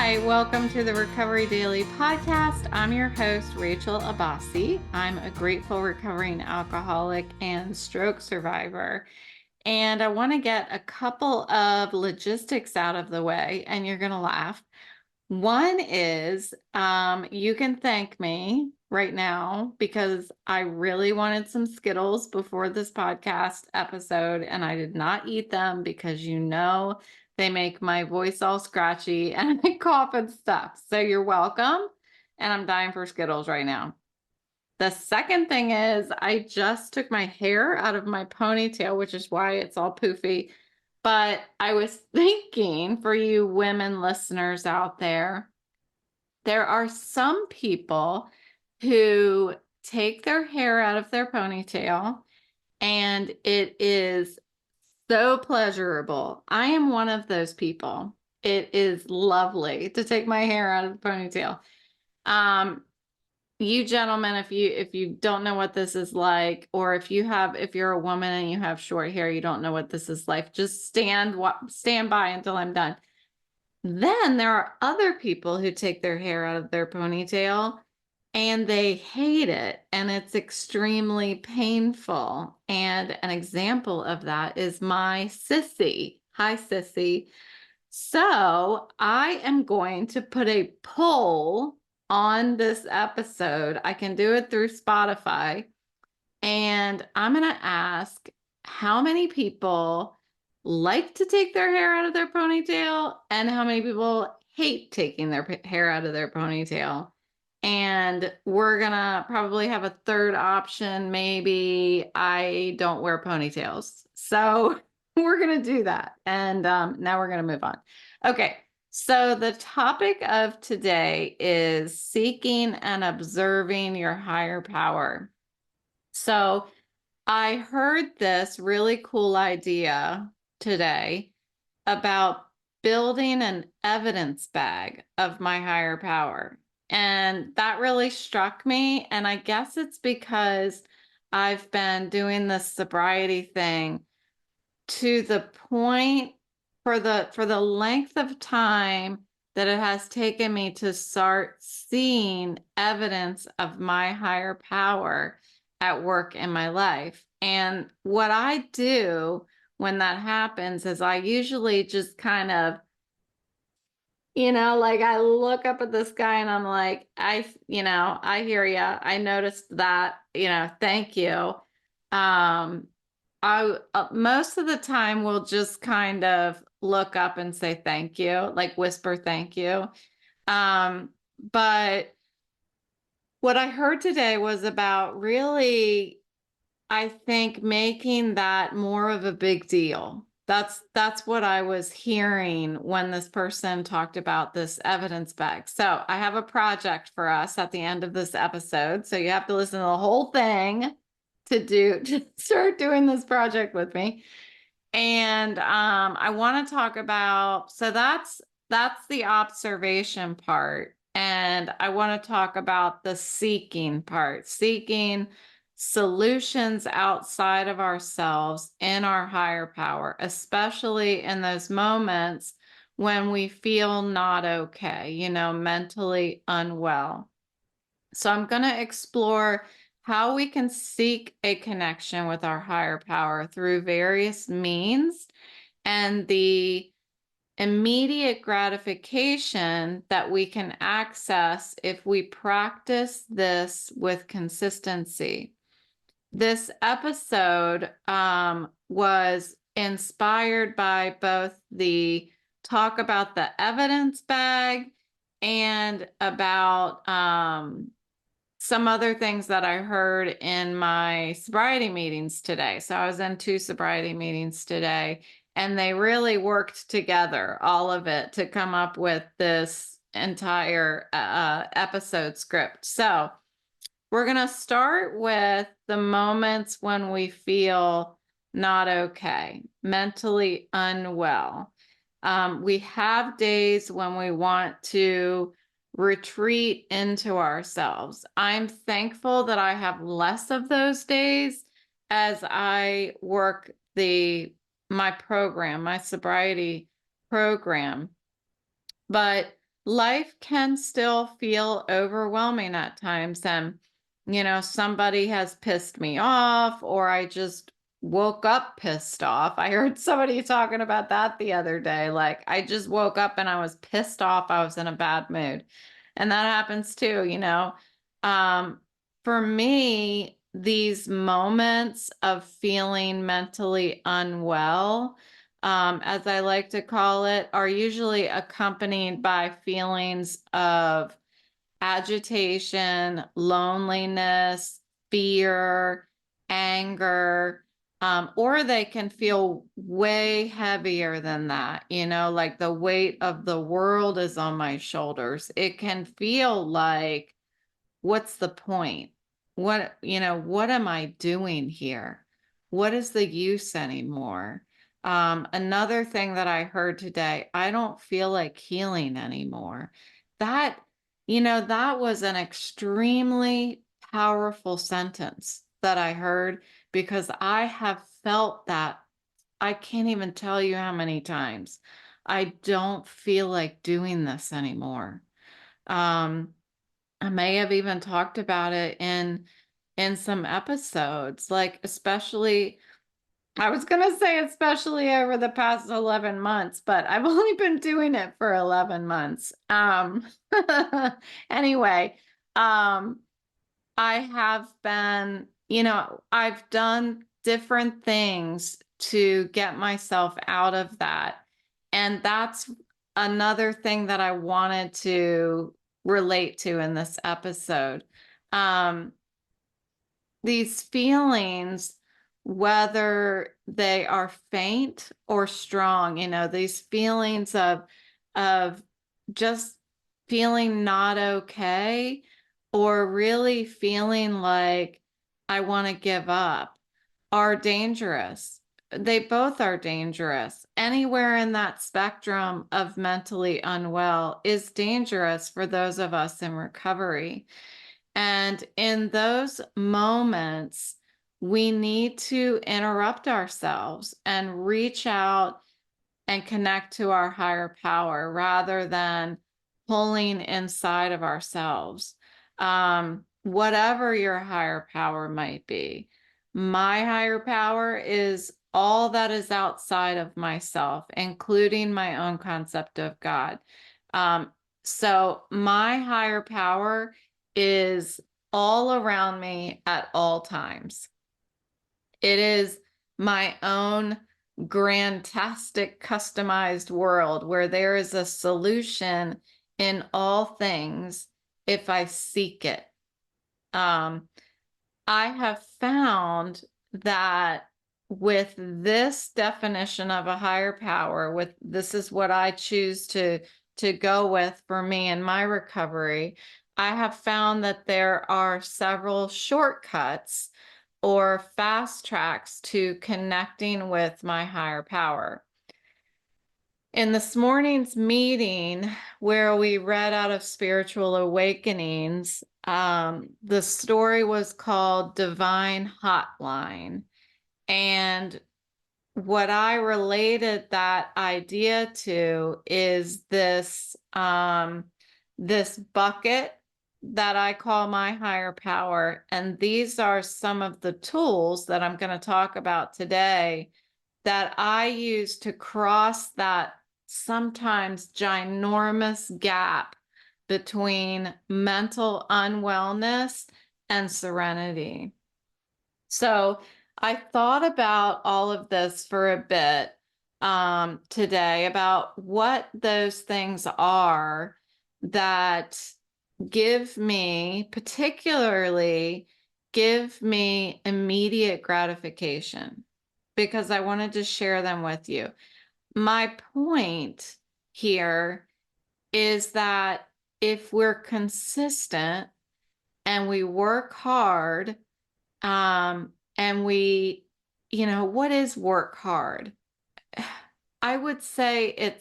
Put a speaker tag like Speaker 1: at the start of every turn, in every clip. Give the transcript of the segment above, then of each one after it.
Speaker 1: Hi, welcome to the Recovery Daily podcast. I'm your host, Rachel Abbasi. I'm a grateful recovering alcoholic and stroke survivor. And I want to get a couple of logistics out of the way, and you're going to laugh. One is you can thank me right now because I really wanted some Skittles before this podcast episode, and I did not eat them because they make my voice all scratchy and I cough and stuff. So you're welcome. And I'm dying for Skittles right now. The second thing is I just took my hair out of my ponytail, which is why it's all poofy. But I was thinking for you women listeners out there are some people who take their hair out of their ponytail and it is so pleasurable. I am one of those people. It is lovely to take my hair out of the ponytail. You gentlemen, if you don't know what this is like, or if you're a woman and you have short hair, you don't know what this is like, just stand by until I'm done. Then there are other people who take their hair out of their ponytail and they hate it, and it's extremely painful. And an example of that is my sissy. Hi, sissy. So I am going to put a poll on this episode. I can do it through Spotify. And I'm going to ask how many people like to take their hair out of their ponytail and how many people hate taking their hair out of their ponytail. And we're going to probably have a third option. Maybe I don't wear ponytails. So we're going to do that. And now we're going to move on. Okay. So the topic of today is seeking and observing your higher power. So I heard this really cool idea today about building an evidence bag of my higher power. And that really struck me. And I guess it's because I've been doing this sobriety thing to the point for the length of time that it has taken me to start seeing evidence of my higher power at work in my life. And what I do when that happens is I usually just kind of, like I look up at the sky and I'm like, I hear you. I noticed that, thank you. I most of the time will just kind of look up and say thank you, like whisper thank you. But what I heard today was about really, I think, making that more of a big deal. That's what I was hearing when this person talked about this evidence bag. So I have a project for us at the end of this episode. So you have to listen to the whole thing to start doing this project with me. And I want to talk about, so that's the observation part. And I want to talk about the seeking part, seeking solutions outside of ourselves in our higher power, especially in those moments when we feel not okay, mentally unwell. So I'm going to explore how we can seek a connection with our higher power through various means and the immediate gratification that we can access if we practice this with consistency. This episode was inspired by both the talk about the evidence bag and about some other things that I heard in my sobriety meetings today. So I was in 2 sobriety meetings today, and they really worked together, all of it, to come up with this entire episode script. So we're going to start with the moments when we feel not okay, mentally unwell. We have days when we want to retreat into ourselves. I'm thankful that I have less of those days as I work my program, my sobriety program. But life can still feel overwhelming at times. And, somebody has pissed me off, or I just woke up pissed off. I heard somebody talking about that the other day. Like, I just woke up and I was pissed off. I was in a bad mood. And that happens too. Um, for me, these moments of feeling mentally unwell, as I like to call it, are usually accompanied by feelings of agitation, loneliness, fear, anger, or they can feel way heavier than that, like the weight of the world is on my shoulders. It can feel like, what's the point? What am I doing here? What is the use anymore? Another thing that I heard today, I don't feel like healing anymore. That, that was an extremely powerful sentence that I heard, because I have felt that. I can't even tell you how many times. I don't feel like doing this anymore. Um, I may have even talked about it in some episodes, like especially, I was going to say especially over the past 11 months, but I've only been doing it for 11 months. Anyway, I have been, I've done different things to get myself out of that. And that's another thing that I wanted to relate to in this episode. Um, these feelings, whether they are faint or strong, these feelings of just feeling not okay, or really feeling like I want to give up, are dangerous. They both are dangerous. Anywhere in that spectrum of mentally unwell is dangerous for those of us in recovery. And in those moments, we need to interrupt ourselves and reach out and connect to our higher power rather than pulling inside of ourselves. Whatever your higher power might be. My higher power is all that is outside of myself, including my own concept of God. So my higher power is all around me at all times. It is my own grantastic customized world where there is a solution in all things if I seek it. I have found that with this definition of a higher power, with this is what I choose to go with for me in my recovery, I have found that there are several shortcuts or fast tracks to connecting with my higher power. In this morning's meeting, where we read out of Spiritual Awakenings, the story was called Divine Hotline. And what I related that idea to is this bucket that I call my higher power. And these are some of the tools that I'm going to talk about today that I use to cross that sometimes ginormous gap between mental unwellness and serenity. So I thought about all of this for a bit today, about what those things are that particularly give me immediate gratification, because I wanted to share them with you. My point here is that if we're consistent and we work hard, and what is work hard? I would say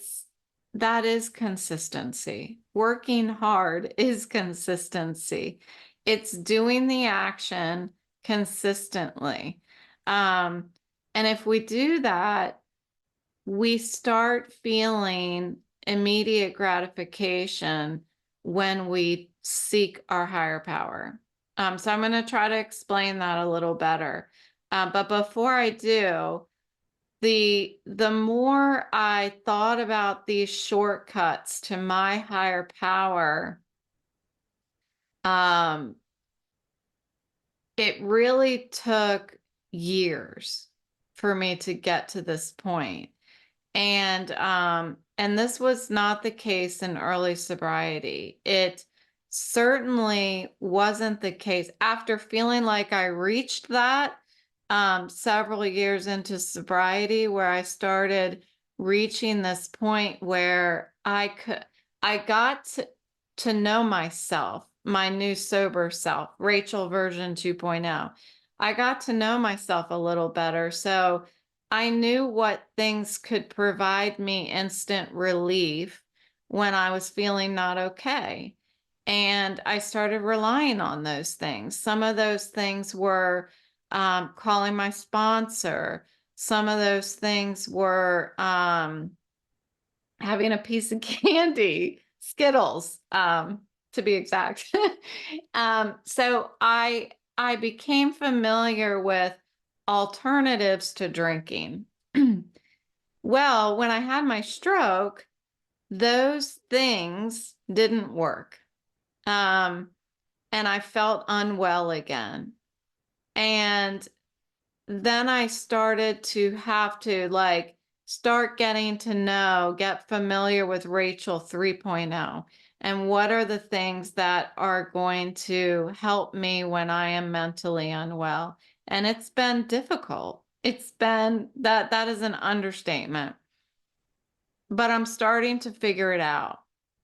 Speaker 1: that is consistency. Working hard is consistency. It's doing the action consistently. And if we do that, we start feeling immediate gratification when we seek our higher power. So I'm going to try to explain that a little better. But before I do, the more I thought about these shortcuts to my higher power, it really took years for me to get to this point. And this was not the case in early sobriety. It certainly wasn't the case after feeling like I reached that several years into sobriety, where I started reaching this point where I got to know myself, my new sober self, Rachel version 2.0. I got to know myself a little better. So I knew what things could provide me instant relief when I was feeling not okay. And I started relying on those things. Some of those things were calling my sponsor. Some of those things were having a piece of candy, Skittles, to be exact. So I became familiar with alternatives to drinking. Well, when I had my stroke, those things didn't work. And I felt unwell again. And then I started to have to start getting to know, get familiar with Rachel 3.0, and what are the things that are going to help me when I am mentally unwell. And it's been difficult. It's been that is an understatement. But I'm starting to figure it out.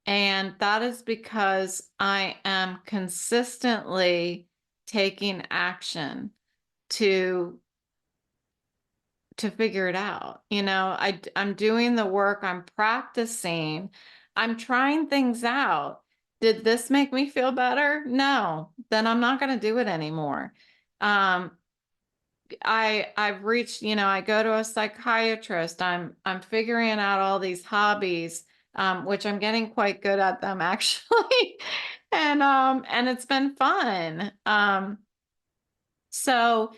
Speaker 1: And that is because I am consistently taking action to figure it out. I'm doing the work, I'm practicing, I'm trying things out. Did this make me feel better? No, then I'm not going to do it anymore. I've reached, I go to a psychiatrist. I'm figuring out all these hobbies, which I'm getting quite good at them actually. And it's been fun. So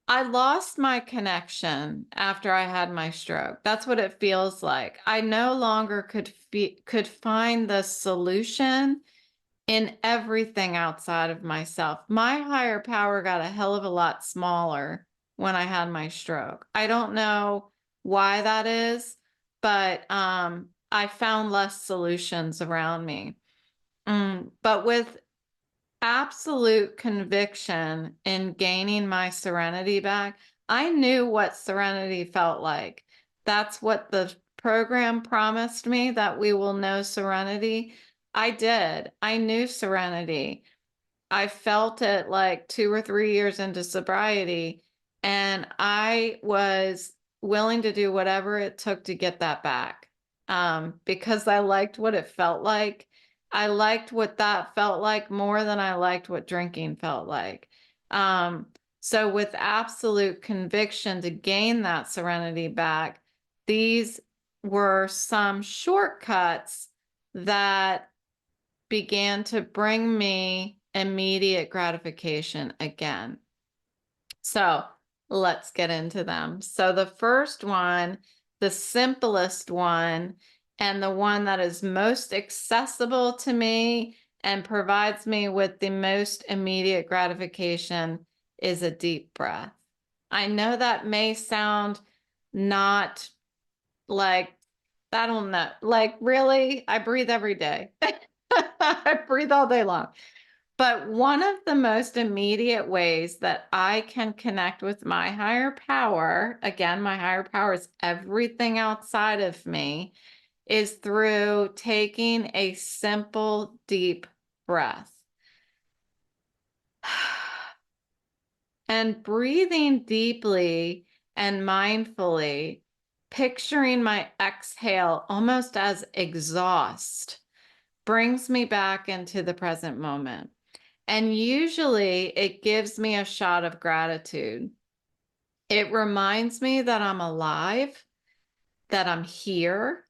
Speaker 1: I lost my connection after I had my stroke. That's what it feels like. I no longer could find the solution in everything outside of myself. My higher power got a hell of a lot smaller when I had my stroke. I don't know why that is, but I found less solutions around me. But with absolute conviction in gaining my serenity back, I knew what serenity felt like. That's what the program promised me, that we will know serenity. I did. I knew serenity. I felt it like 2 or 3 years into sobriety, and I was willing to do whatever it took to get that back, because I liked what it felt like. I liked what that felt like more than I liked what drinking felt like. So with absolute conviction to gain that serenity back, these were some shortcuts that began to bring me immediate gratification again. So let's get into them. So the first one, the simplest one, and the one that is most accessible to me and provides me with the most immediate gratification, is a deep breath. I know that may sound not like, I don't know, like really, I breathe every day. I breathe all day long. But one of the most immediate ways that I can connect with my higher power, again, my higher power is everything outside of me, is through taking a simple, deep breath. And breathing deeply and mindfully, picturing my exhale almost as exhaust, brings me back into the present moment. And usually it gives me a shot of gratitude. It reminds me that I'm alive, that I'm here,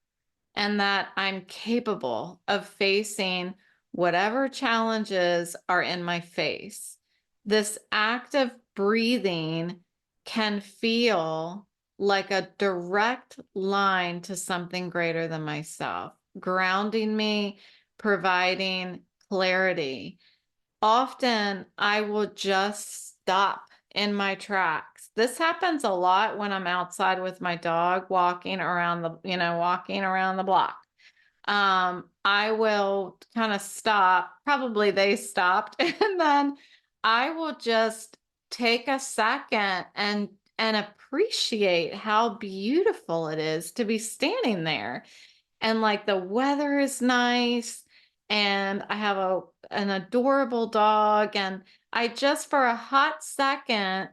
Speaker 1: and that I'm capable of facing whatever challenges are in my face. This act of breathing can feel like a direct line to something greater than myself, grounding me, providing clarity. Often I will just stop in my tracks. This happens a lot when I'm outside with my dog walking around walking around the block. I will kind of stop. Probably they stopped, and then I will just take a second and appreciate how beautiful it is to be standing there. And like the weather is nice, and I have an adorable dog, and I just for a hot second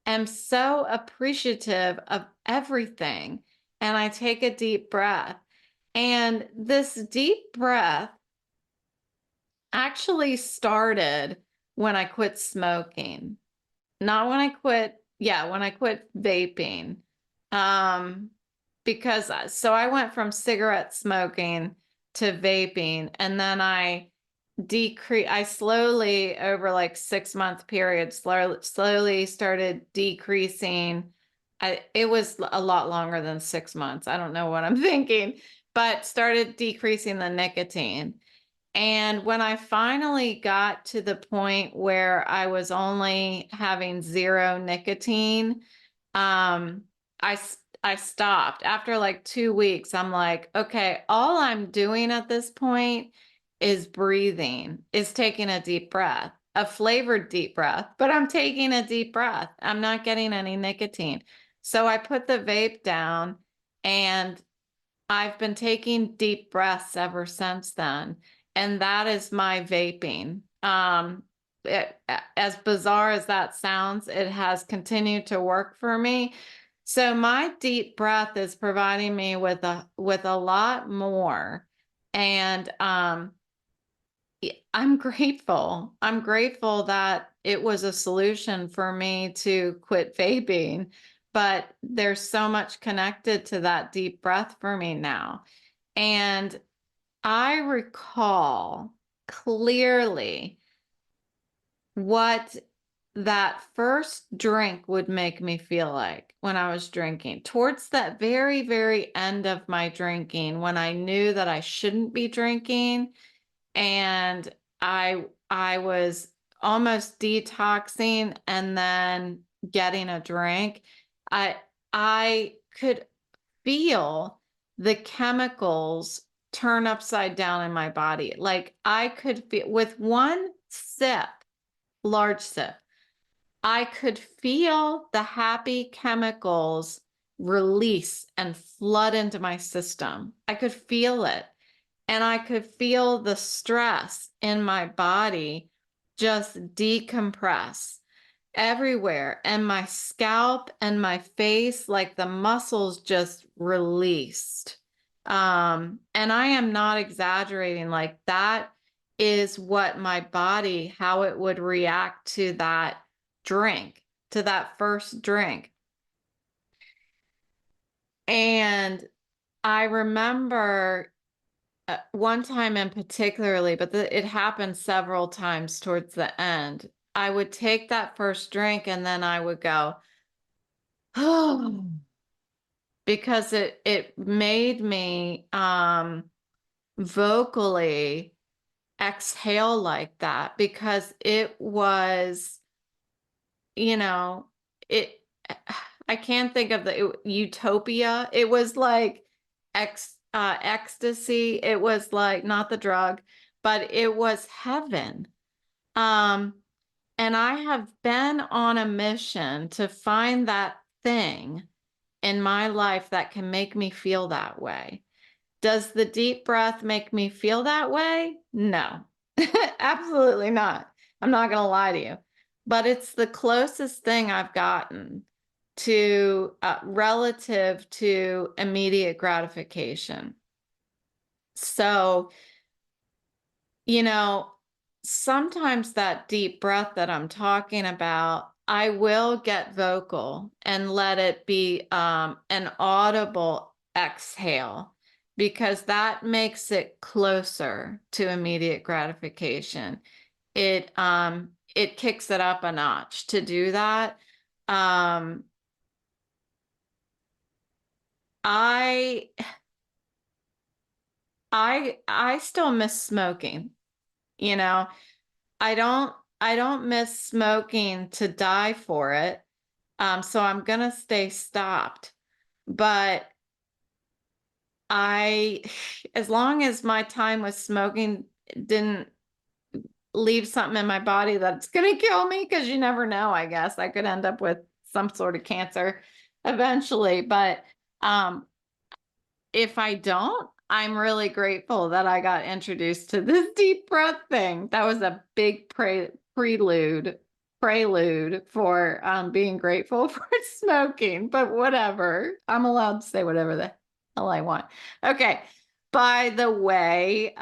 Speaker 1: am so appreciative of everything. And I take a deep breath. And this deep breath actually started when I quit smoking. Not when I quit, yeah, when I quit vaping. Um, because so I went from cigarette smoking to vaping, and then I slowly over like 6 month period slowly started decreasing. It was a lot longer than 6 months. I don't know what I'm thinking, but started decreasing the nicotine. And when I finally got to the point where I was only having zero nicotine, um, I I stopped after like 2 weeks. I'm like, okay, all I'm doing at this point is breathing, is taking a deep breath, a flavored deep breath, but I'm taking a deep breath. I'm not getting any nicotine. So I put the vape down, and I've been taking deep breaths ever since then. And that is my vaping. As bizarre as that sounds, it has continued to work for me. So my deep breath is providing me with a lot more. And I'm grateful. I'm grateful that it was a solution for me to quit vaping, but there's so much connected to that deep breath for me now. And I recall clearly what that first drink would make me feel like when I was drinking. Towards that very, very end of my drinking, when I knew that I shouldn't be drinking, and I was almost detoxing and then getting a drink, I I could feel the chemicals turn upside down in my body. Like I could feel with one sip, large sip, I could feel the happy chemicals release and flood into my system. I could feel it. And I could feel the stress in my body just decompress everywhere. And my scalp and my face, like the muscles just released. And I am not exaggerating. Like that is what my body, how it would react to that drink, to that first drink. And I remember one time in particularly, but it happened several times towards the end. I would take that first drink and then I would go, oh, because it made me vocally exhale like that, because it was, you know, it I can't think of utopia. It was like ecstasy. It was like not the drug, but it was heaven. Um, and I have been on a mission to find that thing in my life that can make me feel that way. Does the deep breath make me feel that way? No, absolutely not. I'm not going to lie to you, but it's the closest thing I've gotten to relative to immediate gratification. So, you know, sometimes that deep breath that I'm talking about, I will get vocal and let it be an audible exhale. because that makes it closer to immediate gratification. It kicks it up a notch to do that. Um, I I still miss smoking, you know. I don't miss smoking to die for it. So I'm gonna stay stopped. But as long as my time with smoking didn't leave something in my body that's gonna kill me, because you never know, I guess I could end up with some sort of cancer eventually. But um, if I don't, I'm really grateful that I got introduced to this deep breath thing. That was a big prelude for being grateful for smoking, but whatever. I'm allowed to say whatever the hell I want. Okay. By the way,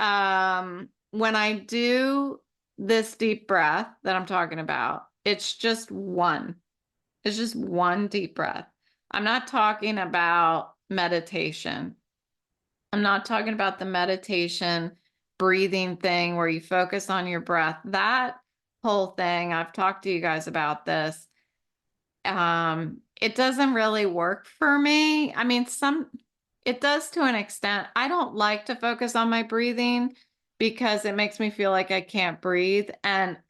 Speaker 1: when I do this deep breath that I'm talking about, it's just one. It's just one deep breath. I'm not talking about meditation. I'm not talking about the meditation breathing thing where you focus on your breath. That whole thing, I've talked to you guys about this. It doesn't really work for me. I mean, it does to an extent. I don't like to focus on my breathing because it makes me feel like I can't breathe. And um,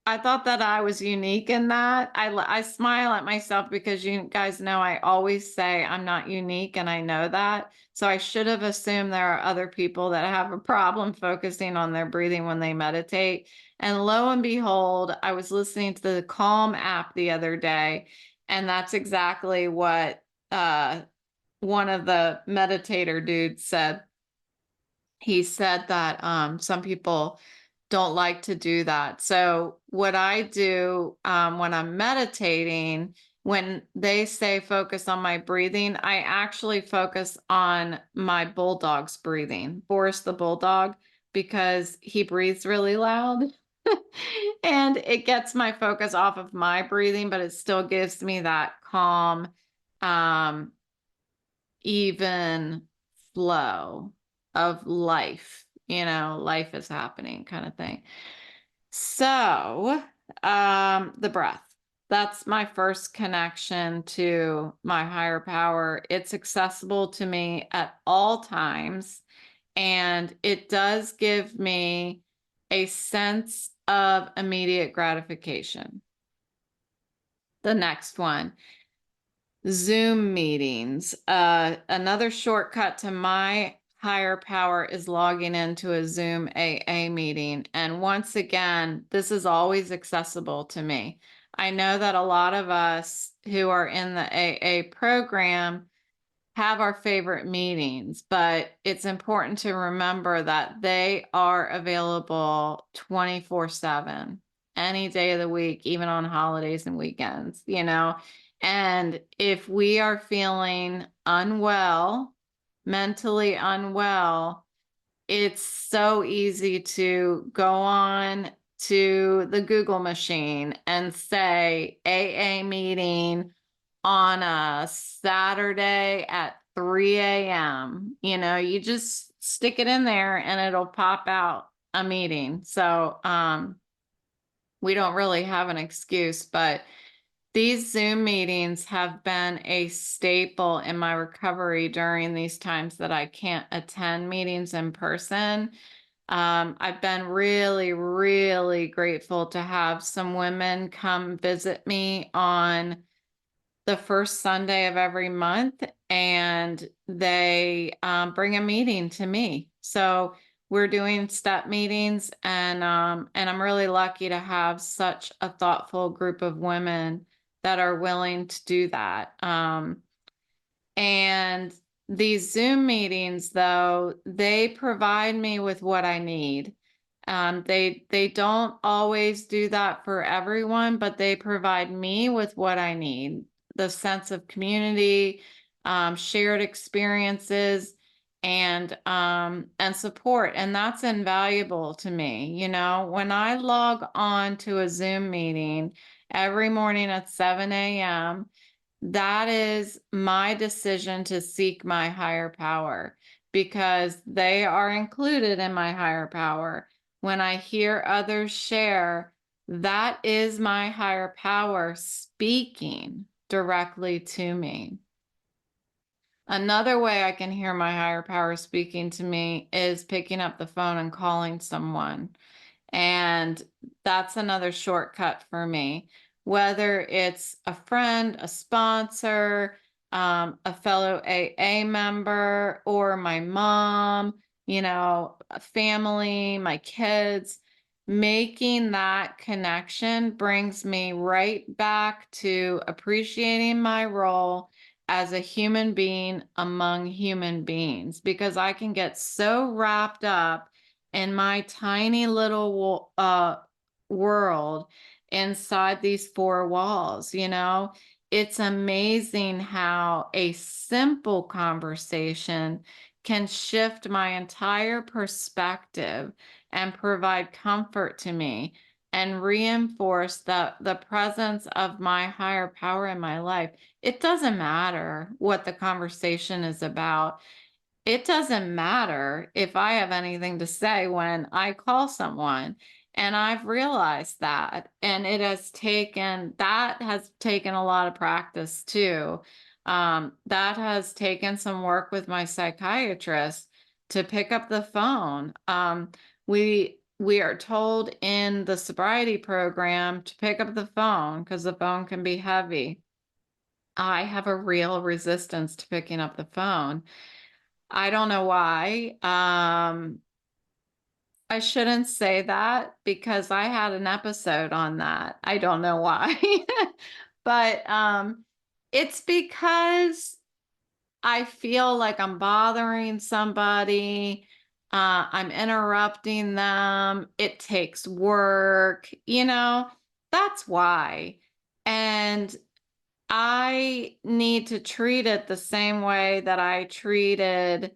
Speaker 1: I thought that I was unique in that. I smile at myself because you guys know I always say I'm not unique, and I know that. So I should have assumed there are other people that have a problem focusing on their breathing when they meditate. And lo and behold, I was listening to the Calm app the other day, and that's exactly what one of the meditator dudes said. He said that some people don't like to do that. So what I do when I'm meditating, when they say focus on my breathing, I actually focus on my bulldog's breathing, Boris the bulldog, because he breathes really loud. And it gets my focus off of my breathing, but it still gives me that calm, um, even flow of life, life is happening kind of thing. So, the breath, that's my first connection to my higher power. It's accessible to me at all times, and it does give me a sense of immediate gratification. The next one, Zoom meetings. Another shortcut to my higher power is logging into a Zoom AA meeting. And once again, this is always accessible to me. I know that a lot of us who are in the AA program have our favorite meetings, but it's important to remember that they are available 24/7, any day of the week, even on holidays and weekends, And if we are feeling unwell, mentally unwell, it's so easy to go on to the Google machine and say AA meeting on a Saturday at 3 a.m. You just stick it in there and it'll pop out a meeting. So we don't really have an excuse, but these Zoom meetings have been a staple in my recovery during these times that I can't attend meetings in person. I've been really, really grateful to have some women come visit me on the first Sunday of every month, and they bring a meeting to me. So we're doing step meetings, and I'm really lucky to have such a thoughtful group of women that are willing to do that. And these Zoom meetings, though, they provide me with what I need. They don't always do that for everyone, but they provide me with what I need: the sense of community, shared experiences, and support. And that's invaluable to me. When I log on to a Zoom meeting every morning at 7 a.m., that is my decision to seek my higher power because they are included in my higher power. When I hear others share, that is my higher power speaking directly to me. Another way I can hear my higher power speaking to me is picking up the phone and calling someone. And that's another shortcut for me, whether it's a friend, a sponsor, a fellow AA member, or my mom, a family, my kids. Making that connection brings me right back to appreciating my role as a human being among human beings, because I can get so wrapped up in my tiny little world inside these four walls. It's amazing how a simple conversation can shift my entire perspective and provide comfort to me and reinforce the presence of my higher power in my life. It doesn't matter what the conversation is about. It doesn't matter if I have anything to say when I call someone. And I've realized that. And that has taken a lot of practice too. That has taken some work with my psychiatrist to pick up the phone. We are told in the sobriety program to pick up the phone because the phone can be heavy. I have a real resistance to picking up the phone. I don't know why. I shouldn't say that because I had an episode on that. I don't know why. But it's because I feel like I'm bothering somebody. I'm interrupting them. It takes work, that's why. And I need to treat it the same way that I treated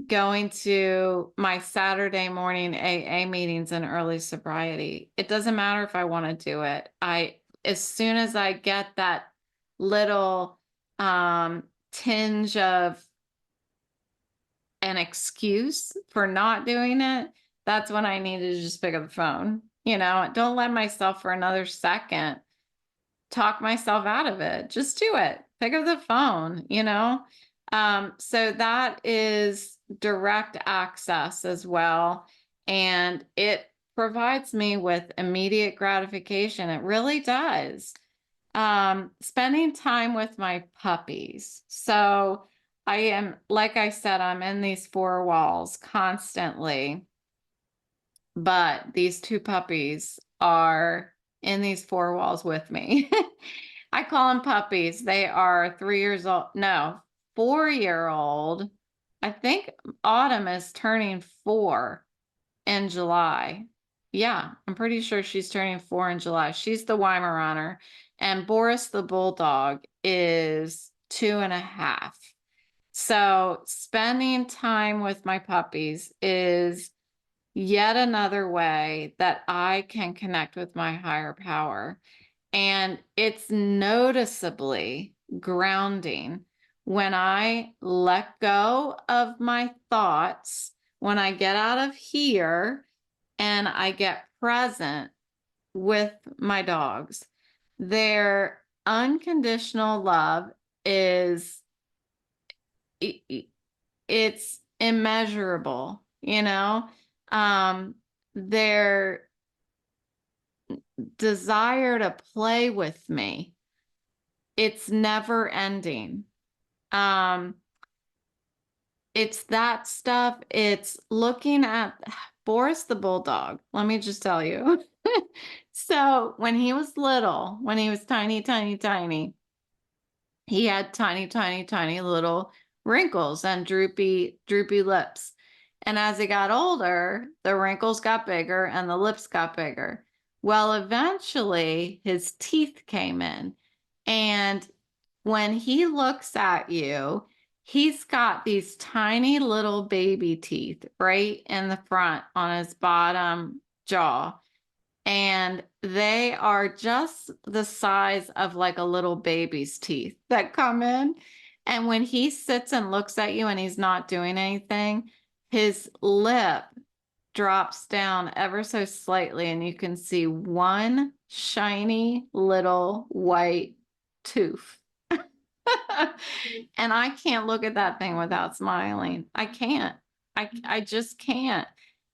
Speaker 1: going to my Saturday morning AA meetings in early sobriety. It doesn't matter if I want to do it. As soon as I get that little tinge of an excuse for not doing it, that's when I need to just pick up the phone. Don't let myself for another second talk myself out of it. Just do it. Pick up the phone. So that is direct access as well. And it provides me with immediate gratification. It really does. Spending time with my puppies. So I am, like I said, I'm in these four walls constantly, but these two puppies are in these four walls with me. I call them puppies. They are 3 years old. No, 4-year-old. I think Autumn is turning 4 in July. Yeah, I'm pretty sure she's turning 4 in July. She's the Weimaraner. And Boris the Bulldog is 2.5. So spending time with my puppies is yet another way that I can connect with my higher power. And it's noticeably grounding when I let go of my thoughts, when I get out of here and I get present with my dogs. Their unconditional love is, it's immeasurable, their desire to play with me, it's never ending. It's that stuff. It's looking at Boris the Bulldog. Let me just tell you. So when he was little, when he was tiny, tiny, tiny, he had tiny, tiny, tiny little wrinkles and droopy, droopy lips. And as he got older, the wrinkles got bigger and the lips got bigger. Well, eventually his teeth came in. And when he looks at you, he's got these tiny little baby teeth right in the front on his bottom jaw. And they are just the size of like a little baby's teeth that come in. And when he sits and looks at you and he's not doing anything, his lip drops down ever so slightly, and you can see one shiny little white tooth. And I can't look at that thing without smiling. I can't. I just can't.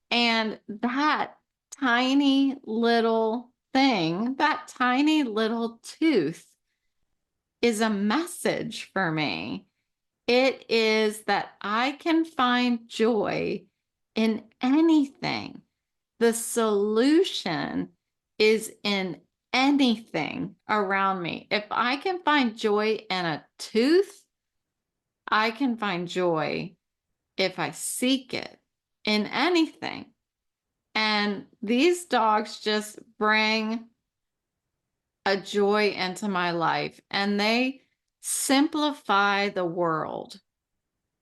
Speaker 1: And that tiny little thing, that tiny little tooth is a message for me. It is that I can find joy in anything. The solution is in anything around me. If I can find joy in a tooth, I can find joy if I seek it in anything. And these dogs just bring a joy into my life, and they simplify the world.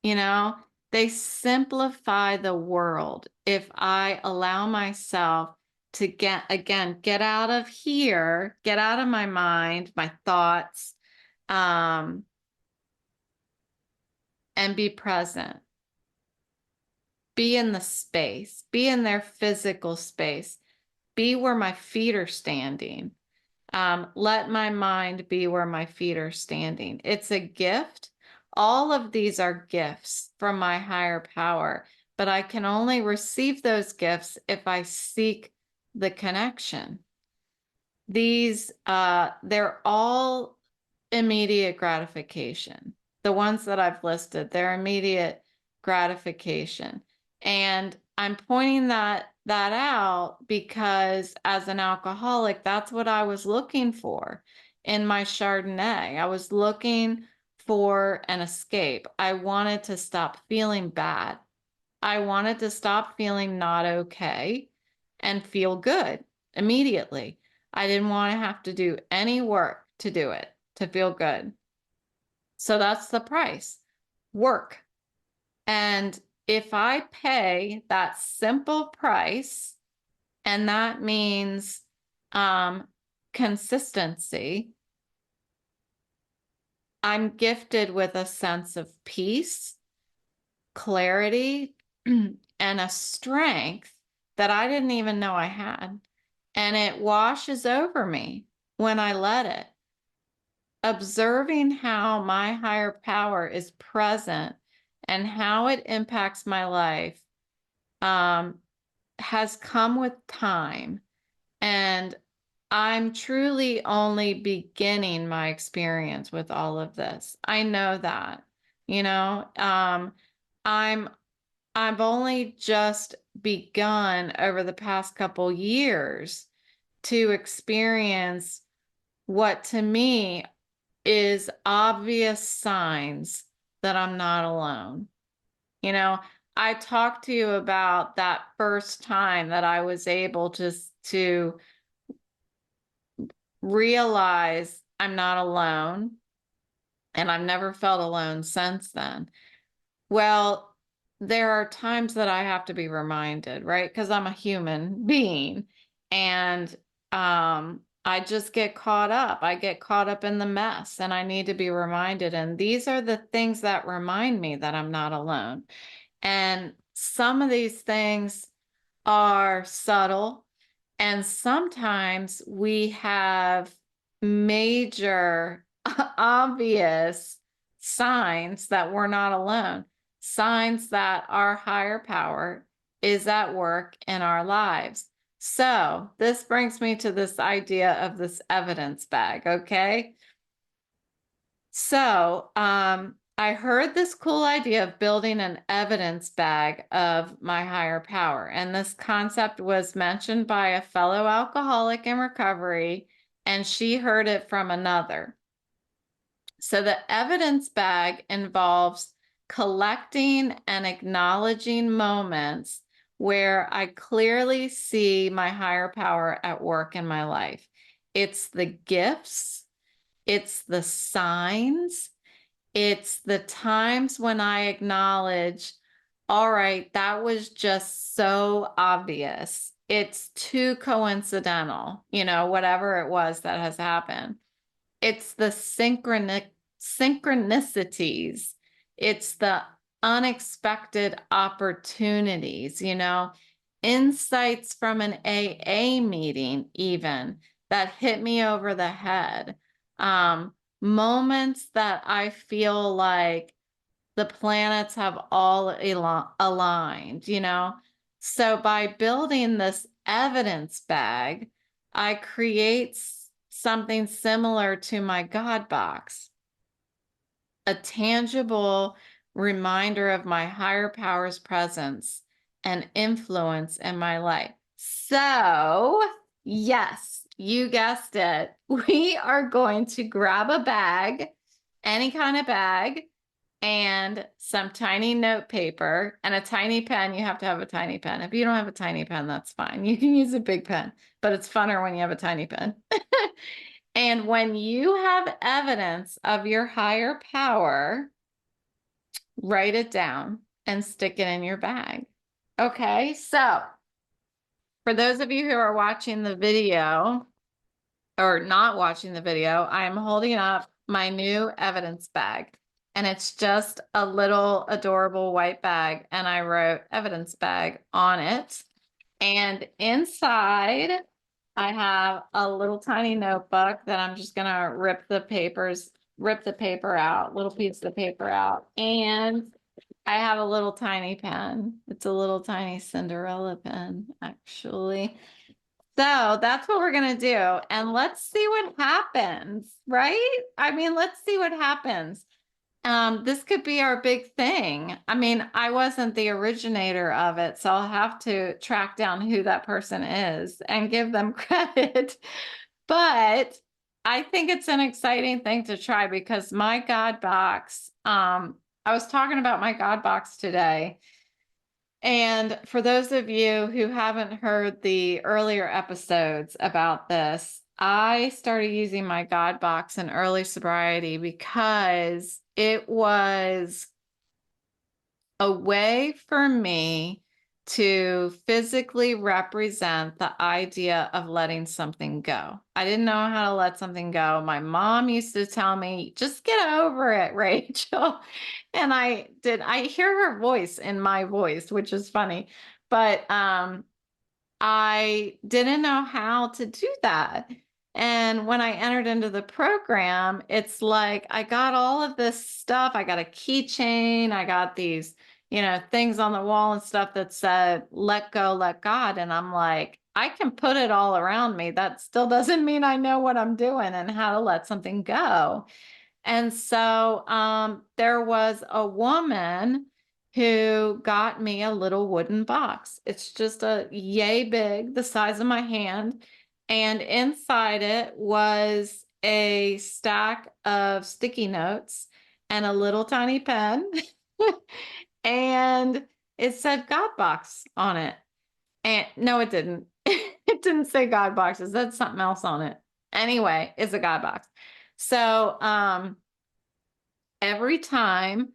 Speaker 1: You know, they simplify the world if I allow myself to get out of here, get out of my mind, my thoughts, and be present. Be in the space, be in their physical space, be where my feet are standing. Let my mind be where my feet are standing. It's a gift. All of these are gifts from my higher power, but I can only receive those gifts if I seek the connection. These, they're all immediate gratification. The ones that I've listed, they're immediate gratification. And I'm pointing that out because as an alcoholic, that's what I was looking for in my Chardonnay. I was looking for an escape. I wanted to stop feeling bad. I wanted to stop feeling not okay and feel good immediately. I didn't want to have to do any work to do it, to feel good. So that's the price, work. And if I pay that simple price, and that means consistency, I'm gifted with a sense of peace, clarity, and a strength that I didn't even know I had. And it washes over me when I let it. Observing how my higher power is present and how it impacts my life has come with time. And I'm truly only beginning my experience with all of this. I know that, you know, I've only just begun over the past couple years to experience what to me is obvious signs that I'm not alone. You know, I talked to you about that first time that I was able to realize I'm not alone, and I've never felt alone since then. Well, there are times that I have to be reminded, right? Because I'm a human being, and I just get caught up. I get caught up in the mess, and I need to be reminded. And these are the things that remind me that I'm not alone. And some of these things are subtle, and sometimes we have major, obvious signs that we're not alone, signs that our higher power is at work in our lives. So this brings me to this idea of this evidence bag, okay? So I heard this cool idea of building an evidence bag of my higher power. And this concept was mentioned by a fellow alcoholic in recovery, and she heard it from another. So the evidence bag involves collecting and acknowledging moments where I clearly see my higher power at work in my life. It's the gifts, it's the signs, it's the times when I acknowledge, all right, that was just so obvious. it's too coincidental, whatever it was that has happened. It's the synchronicities. It's the unexpected opportunities, insights from an AA meeting, even that hit me over the head. Moments that I feel like the planets have all aligned, So by building this evidence bag, I create something similar to my God box, a tangible reminder of my higher power's presence and influence in my life. So, yes, you guessed it. We are going to grab a bag, any kind of bag, and some tiny note paper and a tiny pen. You have to have a tiny pen. If you don't have a tiny pen, that's fine. You can use a big pen, but it's funner when you have a tiny pen. And when you have evidence of your higher power, write it down and stick it in your bag. Okay, so for those of you who are watching the video or not watching the video, I am holding up my new evidence bag. And it's just a little adorable white bag. And I wrote evidence bag on it. And inside, I have a little tiny notebook that I'm just gonna rip the paper out, little piece of paper out. And I have a little tiny pen. It's a little tiny Cinderella pen, actually. So that's what we're gonna do. And let's see what happens, right? I mean, let's see what happens. This could be our big thing. I mean, I wasn't the originator of it, so I'll have to track down who that person is and give them credit. But I think it's an exciting thing to try because my God box, I was talking about my God box today. And for those of you who haven't heard the earlier episodes about this, I started using my God box in early sobriety because it was a way for me to physically represent the idea of letting something go. I didn't know how to let something go. My mom used to tell me, just get over it, Rachel. And I did. I hear her voice in my voice, which is funny. But I didn't know how to do that. And when I entered into the program, it's like I got all of this stuff. I got a keychain. I got these, things on the wall and stuff that said, let go, let God. And I'm like, I can put it all around me. That still doesn't mean I know what I'm doing and how to let something go. And so there was a woman who got me a little wooden box. It's just a yay big, the size of my hand. And inside it was a stack of sticky notes and a little tiny pen. And it said God box on it. And no, it didn't. It didn't say God box. It said something else on it. Anyway, it's a God box. So every time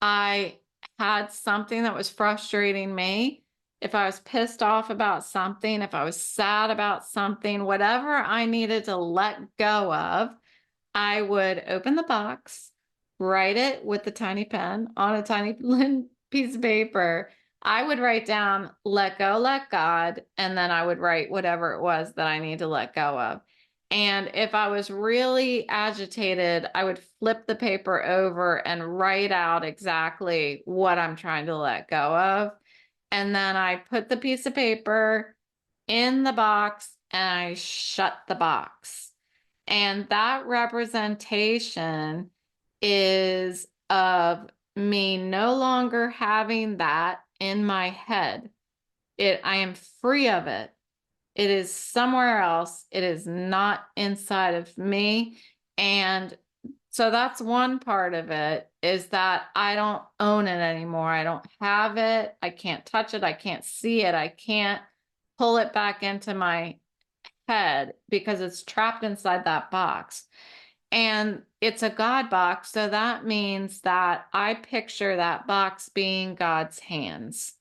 Speaker 1: I had something that was frustrating me, if I was pissed off about something, if I was sad about something, whatever I needed to let go of, I would open the box, write it with the tiny pen on a tiny piece of paper. I would write down, let go, let God, and then I would write whatever it was that I need to let go of. And if I was really agitated, I would flip the paper over and write out exactly what I'm trying to let go of. And then I put the piece of paper in the box and I shut the box. And that representation is of me no longer having that in my head. I am free of it. It is somewhere else. It is not inside of me. And so that's one part of it, is that I don't own it anymore. I don't have it. I can't touch it. I can't see it. I can't pull it back into my head because it's trapped inside that box. And it's a God box. So that means that I picture that box being God's hands.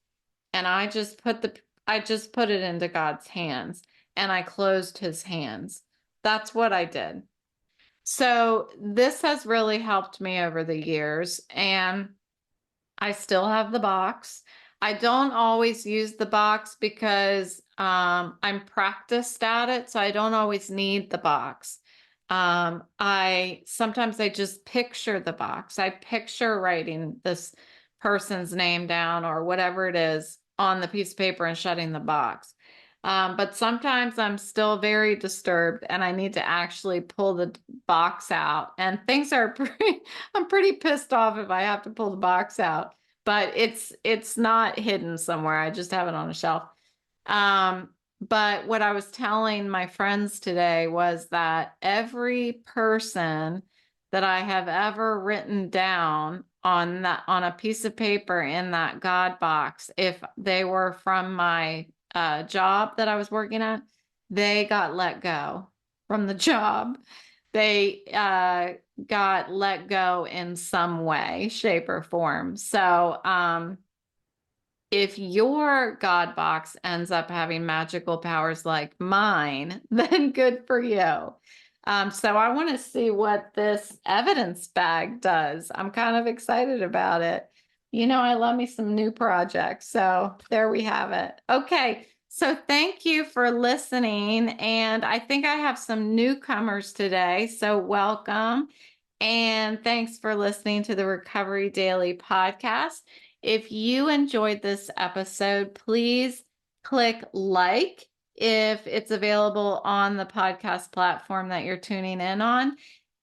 Speaker 1: And I just put the I just put it into God's hands and I closed his hands. That's what I did. So this has really helped me over the years, and I still have the box. I don't always use the box because I'm practiced at it, so I don't always need the box. I sometimes I just picture the box. I picture writing this person's name down or whatever it is on the piece of paper and shutting the box. But sometimes I'm still very disturbed and I need to actually pull the box out. And things are pretty, I'm pretty pissed off if I have to pull the box out, but it's not hidden somewhere. I just have it on a shelf. Um, but what I was telling my friends today was that every person that I have ever written down on a piece of paper in that God box, if they were from my job that I was working at, they got let go from the job. They got let go in some way, shape, or form. So if your God box ends up having magical powers like mine, then good for you. So I want to see what this evidence bag does. I'm kind of excited about it. You know, I love me some new projects. So there we have it. Okay. So thank you for listening. And I think I have some newcomers today. So welcome. And thanks for listening to the Recovery Daily podcast. If you enjoyed this episode, please click like if it's available on the podcast platform that you're tuning in on,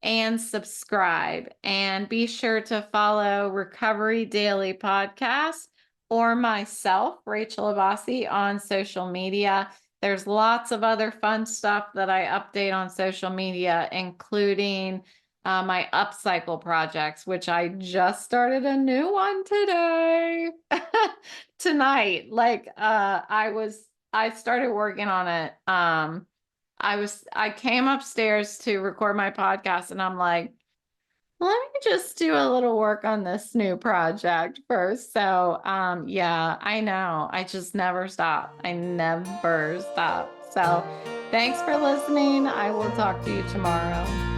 Speaker 1: and subscribe. And be sure to follow Recovery Daily Podcast or myself, Rachel Abbasi, on social media. There's lots of other fun stuff that I update on social media, including my upcycle projects, which I just started a new one today, tonight. I started working on it. I came upstairs to record my podcast and I'm like, let me just do a little work on this new project first. So, yeah, I know. I just never stop. I never stop. So, thanks for listening. I will talk to you tomorrow.